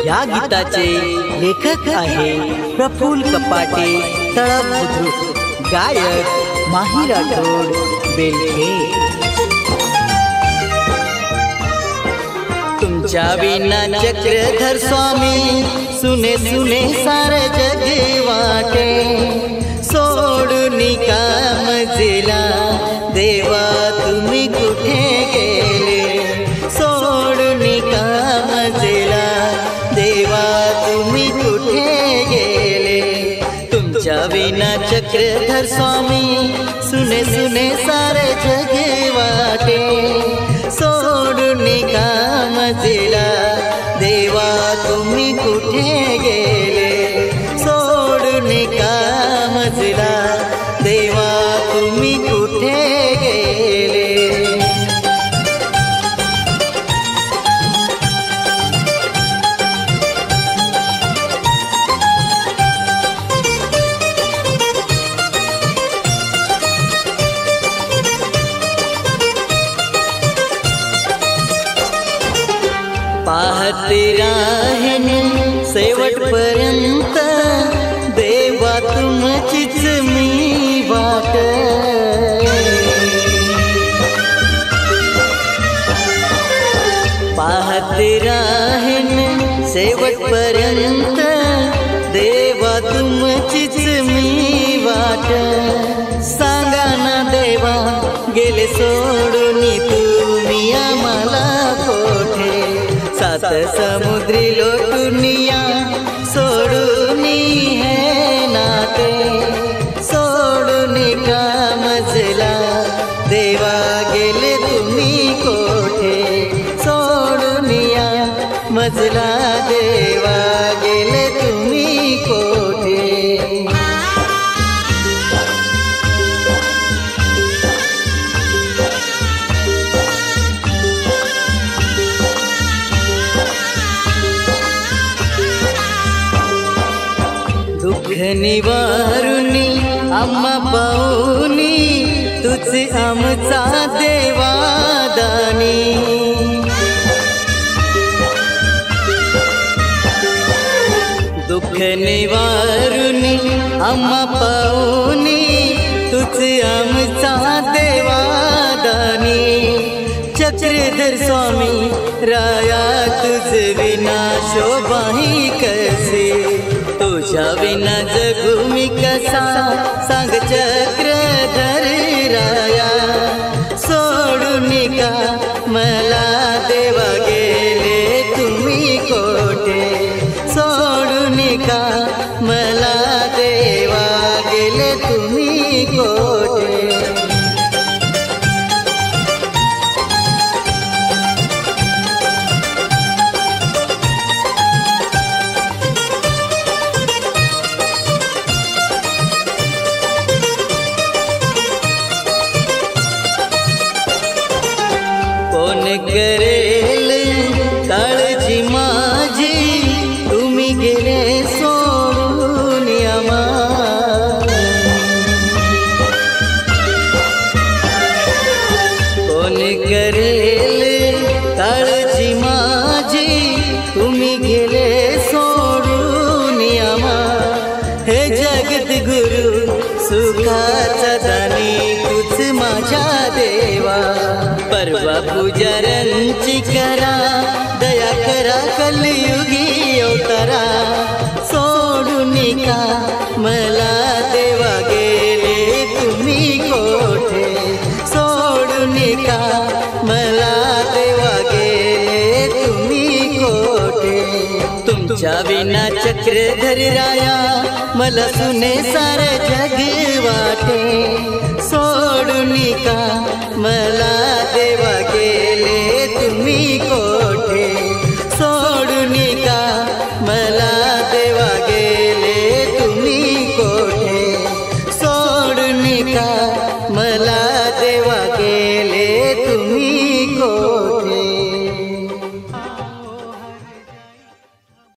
या गीताचे लेखक आहे प्रफुल्ल कपाटे तळप बुद्रुक, गायक माही राठोड बेलखेड। तुमच्या विना चक्रधर स्वामी सुने सुने सारे जग वाटे, सोडून काम जिला देवा तुम्ही कुठे गेले, सोडून काम जिला देवा तुम्ही कुठे गेले। तुमच्या विना चक्रधर स्वामी सुने सुने सारे जग वाटे, सोडून काम जिला देवा तुम्ही कुठे गेले, सोडून काम जिला देवा तुम्ही कुठे गेले। पाहते राहीन शेवटपर्यंत देवा तुमचीच मी वाट, पाहते राहीन शेवटपर्यंत देवा तुमचीच मी वाट। सांगा ना देवा गेले सोडून तुम्ही आम्हाला कोठे, सात समुद्री लोटुनिया सोडून हे नाते, सोडून काम जिला देवा गेले तुम्ही कोठे, सोडून या मजला देवा गेले तुम्ही कोठे। दुःख निवारुनी आम्हा पाहुनी तुझे आमचा देवा दानी, दुःख निवारुनी आम्हा पाहुनी तुझे आमचा देवा दानी। चक्रधर स्वामी राया तुझ विना शोभाही कसे, तुझ्या विना जगू मी कसा सांग चक्रधर राया, सोडून का मला देवा गेले तुम्ही कोठे, सोडून का मला देवा गेले तुम्ही कोठे। कोण करेल काळजी माझी तुम्ही गेले सोडून आम्हा, कोण करेल काळजी माझी तुम्ही गेले सोडून आम्हा। हे जगत गुरु सुखाचा दानी तूच माझ्या देवा, परवा पुजाऱ्यांची करा दया करा कलियुगी अवतारा, सोडून का मला देवा गेले तुम्ही कोठे, सोडून का मला देवा गेले तुम्ही कोठे। तुमच्या विना चक्रधर राया मला सुने सारे जग वाटे, सोडून का मला देवा गेले तुम्ही को